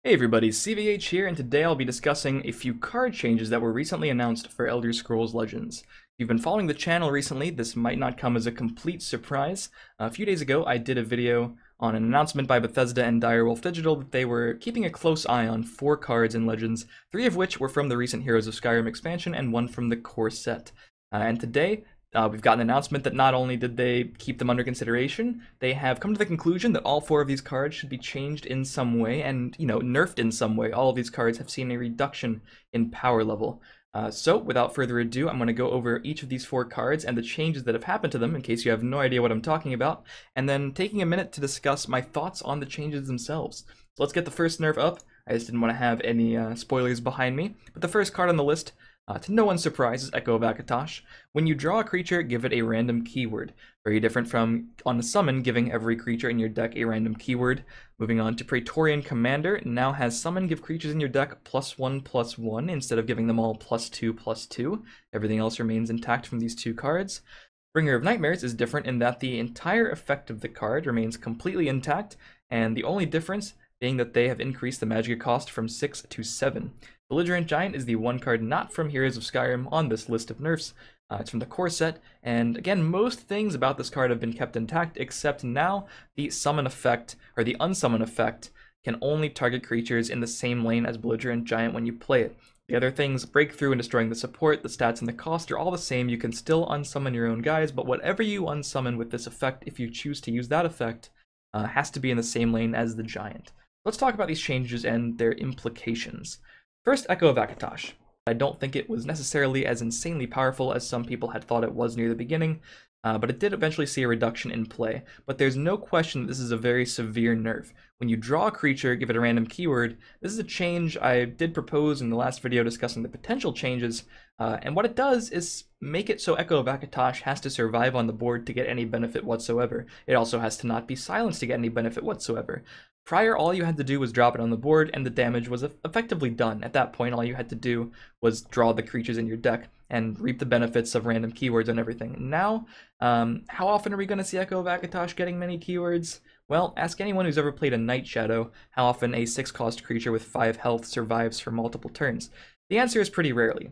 Hey everybody, CVH here, and today I'll be discussing a few card changes that were recently announced for Elder Scrolls Legends. If you've been following the channel recently, this might not come as a complete surprise. A few days ago, I did a video on an announcement by Bethesda and Direwolf Digital that they were keeping a close eye on 4 cards in Legends, 3 of which were from the recent Heroes of Skyrim expansion and 1 from the core set. And today, we've got an announcement that not only did they keep them under consideration, they have come to the conclusion that all 4 of these cards should be changed in some way and, nerfed in some way. All of these cards have seen a reduction in power level. So, without further ado, I'm going to go over each of these 4 cards and the changes that have happened to them, in case you have no idea what I'm talking about, and then taking a minute to discuss my thoughts on the changes themselves. So let's get the first nerf up. I just didn't want to have any spoilers behind me, but the first card on the list, to no one's surprise, is Echo of Acatosh. When you draw a creature, give it a random keyword. Very different from on a summon, giving every creature in your deck a random keyword. Moving on to Praetorian Commander, now has summon, give creatures in your deck +1/+1 instead of giving them all +2/+2. Everything else remains intact from these 2 cards. Bringer of Nightmares is different in that the entire effect of the card remains completely intact, and the only difference being that they have increased the magic cost from 6 to 7. Belligerent Giant is the one card not from Heroes of Skyrim on this list of nerfs. It's from the core set, and again, most things about this card have been kept intact, except now the summon effect, or the unsummon effect, can only target creatures in the same lane as Belligerent Giant when you play it. The other things, breakthrough and destroying the support, the stats and the cost, are all the same. You can still unsummon your own guys, but whatever you unsummon with this effect, if you choose to use that effect, has to be in the same lane as the Giant. Let's talk about these changes and their implications. First, Echo of Acatosh. I don't think it was necessarily as insanely powerful as some people had thought it was near the beginning, but it did eventually see a reduction in play. But there's no question that this is a very severe nerf. When you draw a creature, give it a random keyword. This is a change I did propose in the last video discussing the potential changes, and what it does is make it so Echo of Acatosh has to survive on the board to get any benefit whatsoever. It also has to not be silenced to get any benefit whatsoever. Prior, all you had to do was drop it on the board, and the damage was effectively done. At that point, all you had to do was draw the creatures in your deck and reap the benefits of random keywords and everything. Now, how often are we going to see Echo of Acatosh getting many keywords? Well, ask anyone who's ever played a Night Shadow how often a 6-cost creature with 5 health survives for multiple turns. The answer is pretty rarely.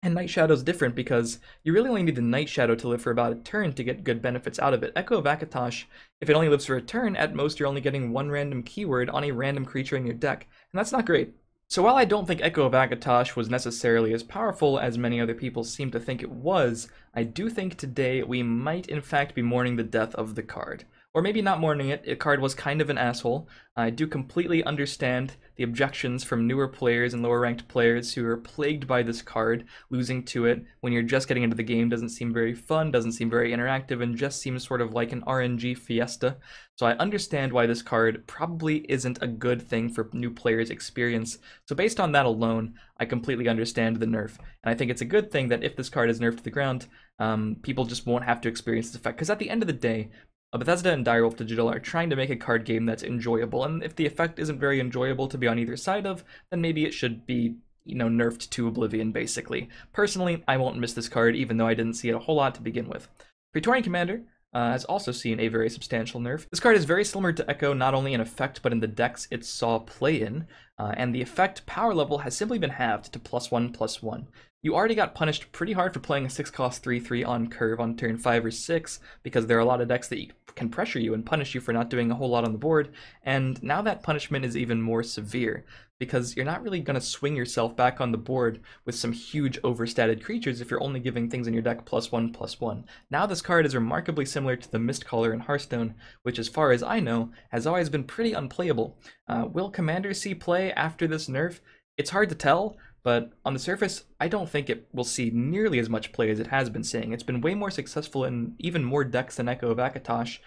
And Night Shadow's different because you really only need the Night Shadow to live for about a turn to get good benefits out of it. Echo of Acatosh, if it only lives for a turn, at most you're only getting 1 random keyword on a random creature in your deck, and that's not great. So while I don't think Echo of Acatosh was necessarily as powerful as many other people seem to think it was, I do think today we might in fact be mourning the death of the card. Or maybe not mourning it, the card was kind of an asshole. I do completely understand the objections from newer players and lower ranked players who are plagued by this card. Losing to it when you're just getting into the game doesn't seem very fun, doesn't seem very interactive, and just seems sort of like an RNG fiesta. So I understand why this card probably isn't a good thing for new players' experience. So based on that alone, I completely understand the nerf. And I think it's a good thing that if this card is nerfed to the ground, people just won't have to experience this effect. Because at the end of the day, Bethesda and Direwolf Digital are trying to make a card game that's enjoyable, and if the effect isn't very enjoyable to be on either side of, then maybe it should be, nerfed to oblivion, basically. Personally, I won't miss this card, even though I didn't see it a whole lot to begin with. Praetorian Commander has also seen a very substantial nerf. This card is very similar to Echo, not only in effect, but in the decks it saw play in, and the effect power level has simply been halved to +1/+1. You already got punished pretty hard for playing a 6-cost 3/3 on curve on turn 5 or 6, because there are a lot of decks that can pressure you and punish you for not doing a whole lot on the board, and now that punishment is even more severe, because you're not really going to swing yourself back on the board with some huge overstated creatures if you're only giving things in your deck +1/+1. Now this card is remarkably similar to the Mistcaller in Hearthstone, which as far as I know, has always been pretty unplayable. Will Commander see play after this nerf? It's hard to tell, but on the surface, I don't think it will see nearly as much play as it has been seeing. It's been way more successful in even more decks than Echo of Acatosh.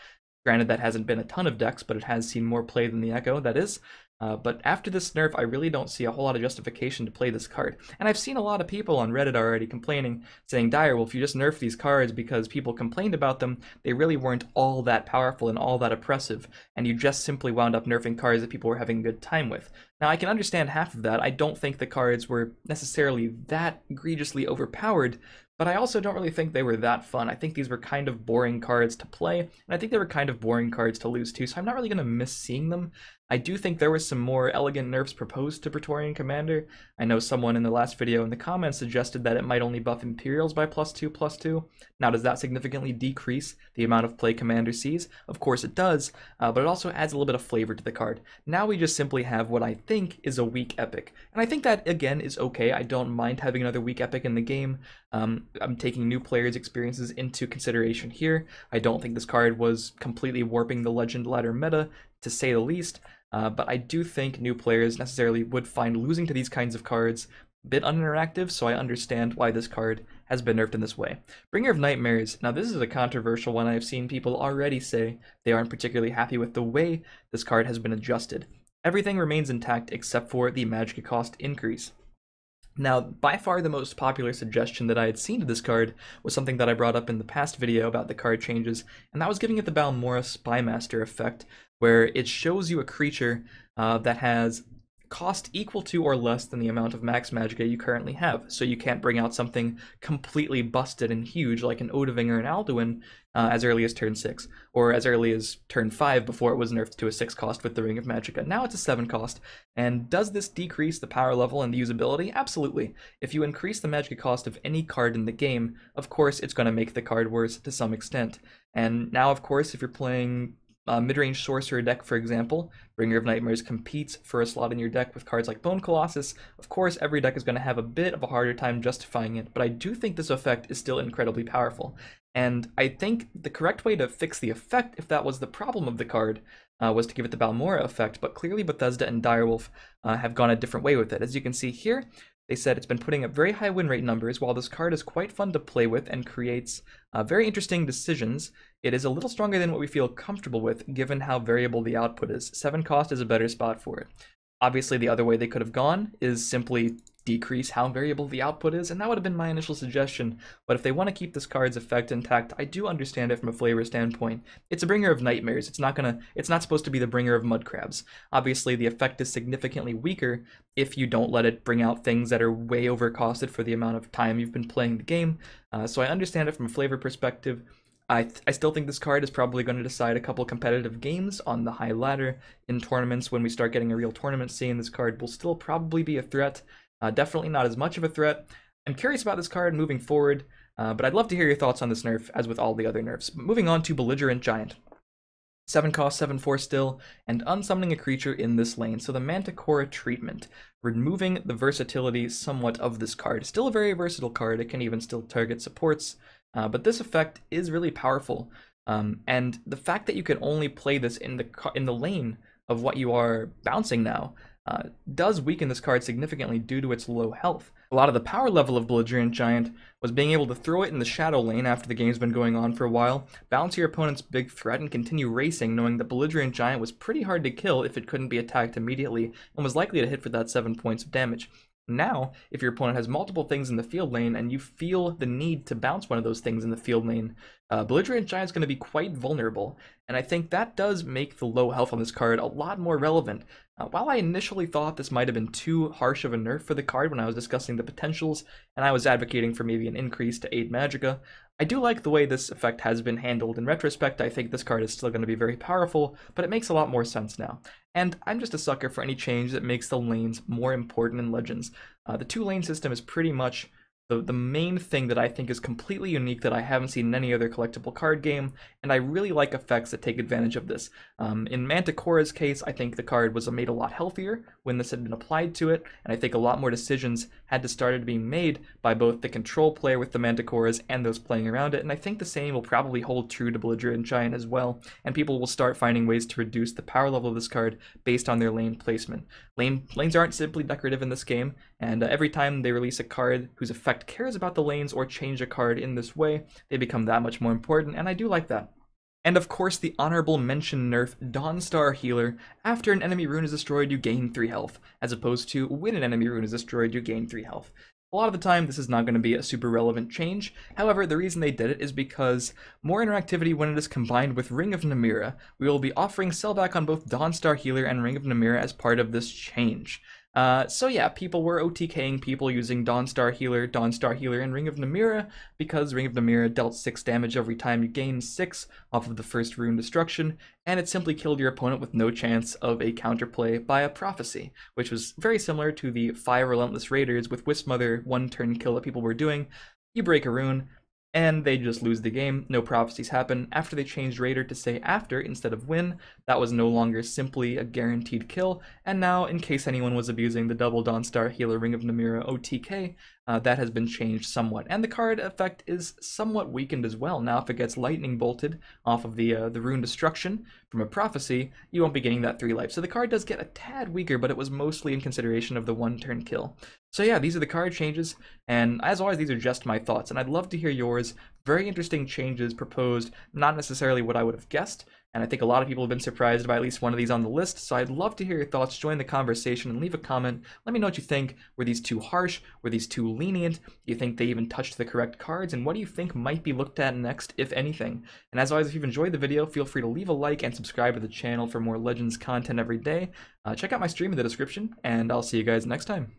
Granted, that hasn't been a ton of decks, but it has seen more play than the Echo, that is. But after this nerf, I really don't see a whole lot of justification to play this card. And I've seen a lot of people on Reddit already complaining, saying, Direwolf, you just nerfed these cards because people complained about them. They really weren't all that powerful and all that oppressive, and you just simply wound up nerfing cards that people were having a good time with. Now, I can understand half of that. I don't think the cards were necessarily that egregiously overpowered, but I also don't really think they were that fun. I think these were kind of boring cards to play, and I think they were kind of boring cards to lose too, so I'm not really going to miss seeing them. I do think there was some more elegant nerfs proposed to Praetorian Commander. I know someone in the last video in the comments suggested that it might only buff Imperials by +2/+2. Now, does that significantly decrease the amount of play Commander sees? Of course it does, but it also adds a little bit of flavor to the card. Now we just simply have what I think is a weak epic. And I think that, again, is okay. I don't mind having another weak epic in the game. I'm taking new players' experiences into consideration here. I don't think this card was completely warping the Legend ladder meta, to say the least. But I do think new players necessarily would find losing to these kinds of cards a bit uninteractive, so I understand why this card has been nerfed in this way. Bringer of Nightmares. Now this is a controversial one. I've seen people already say they aren't particularly happy with the way this card has been adjusted. Everything remains intact except for the magic cost increase. Now, by far the most popular suggestion that I had seen to this card was something that I brought up in the past video about the card changes, and that was giving it the Balmora Spymaster effect, where it shows you a creature that has cost equal to or less than the amount of max magicka you currently have. So you can't bring out something completely busted and huge like an Odahvinger and Alduin as early as turn 6, or as early as turn 5 before it was nerfed to a 6 cost with the Ring of Magicka. Now it's a 7 cost, and does this decrease the power level and the usability? Absolutely. If you increase the magicka cost of any card in the game, of course it's going to make the card worse to some extent. And now, of course, if you're playing mid-range sorcerer deck, for example, Bringer of Nightmares competes for a slot in your deck with cards like Bone Colossus. Of course, every deck is going to have a bit of a harder time justifying it, but I do think this effect is still incredibly powerful. And I think the correct way to fix the effect, if that was the problem of the card, was to give it the Balmora effect, but clearly Bethesda and Direwolf have gone a different way with it. As you can see here, they said it's been putting up very high win rate numbers. While this card is quite fun to play with and creates very interesting decisions, it is a little stronger than what we feel comfortable with, given how variable the output is. 7 cost is a better spot for it. Obviously, the other way they could have gone is simply decrease how variable the output is, and that would have been my initial suggestion. But if they want to keep this card's effect intact, I do understand it from a flavor standpoint. It's a Bringer of Nightmares. It's not supposed to be the Bringer of Mudcrabs. Obviously, the effect is significantly weaker if you don't let it bring out things that are way overcosted for the amount of time you've been playing the game. So I understand it from a flavor perspective. I still think this card is probably going to decide a couple competitive games on the high ladder in tournaments. When we start getting a real tournament scene, this card will still probably be a threat. Definitely not as much of a threat. I'm curious about this card moving forward, but I'd love to hear your thoughts on this nerf, as with all the other nerfs. But moving on to Belligerent Giant. 7 cost, 7/4 still, and unsummoning a creature in this lane. So the Manticore treatment, removing the versatility somewhat of this card. Still a very versatile card. It can even still target supports. But this effect is really powerful, and the fact that you can only play this in the lane of what you are bouncing now does weaken this card significantly due to its low health. A lot of the power level of Belligerent Giant was being able to throw it in the shadow lane after the game's been going on for a while, bounce your opponent's big threat, and continue racing, knowing that Belligerent Giant was pretty hard to kill if it couldn't be attacked immediately, and was likely to hit for that 7 points of damage. Now, if your opponent has multiple things in the field lane and you feel the need to bounce one of those things in the field lane, Belligerent Giant is going to be quite vulnerable, and I think that does make the low health on this card a lot more relevant. While I initially thought this might have been too harsh of a nerf for the card when I was discussing the potentials, and I was advocating for maybe an increase to 8 magicka, I do like the way this effect has been handled. In retrospect, I think this card is still going to be very powerful, but it makes a lot more sense now. And I'm just a sucker for any change that makes the lanes more important in Legends. The 2-lane system is pretty much the main thing that I think is completely unique that I haven't seen in any other collectible card game, and I really like effects that take advantage of this. In Manticore's case, I think the card was made a lot healthier when this had been applied to it, and I think a lot more decisions had to start being made by both the control player with the Manticores and those playing around it, and I think the same will probably hold true to Belligerent Giant as well, and people will start finding ways to reduce the power level of this card based on their lane placement. Lanes aren't simply decorative in this game, and every time they release a card whose effect cares about the lanes or change a card in this way, they become that much more important, and I do like that. And of course, the honorable mention nerf, Dawnstar Healer. After an enemy rune is destroyed, you gain 3 health, as opposed to when an enemy rune is destroyed, you gain 3 health. A lot of the time, this is not going to be a super relevant change. However, the reason they did it is because more interactivity when it is combined with Ring of Namira. We will be offering sellback on both Dawnstar Healer and Ring of Namira as part of this change. So yeah, people were OTKing people using Dawnstar Healer, and Ring of Namira, because Ring of Namira dealt 6 damage every time you gained 6 off of the first rune destruction, and it simply killed your opponent with no chance of a counterplay by a prophecy, which was very similar to the 5 Relentless Raiders with Wismother 1-turn kill that people were doing. You break a rune, and they just lose the game, no prophecies happen. After they changed Raider to say after instead of win, that was no longer simply a guaranteed kill, and now, in case anyone was abusing the double Dawnstar Healer Ring of Namira OTK, that has been changed somewhat, and the card effect is somewhat weakened as well. Now if it gets lightning bolted off of the rune destruction from a prophecy, you won't be getting that 3 life. So the card does get a tad weaker, but it was mostly in consideration of the 1-turn kill. So yeah, these are the card changes, and as always, these are just my thoughts, and I'd love to hear yours. Very interesting changes proposed, not necessarily what I would have guessed, and I think a lot of people have been surprised by at least one of these on the list, so I'd love to hear your thoughts. Join the conversation and leave a comment. Let me know what you think. Were these too harsh? Were these too lenient? Do you think they even touched the correct cards? And what do you think might be looked at next, if anything? And as always, if you've enjoyed the video, feel free to leave a like and subscribe to the channel for more Legends content every day. Check out my stream in the description, and I'll see you guys next time.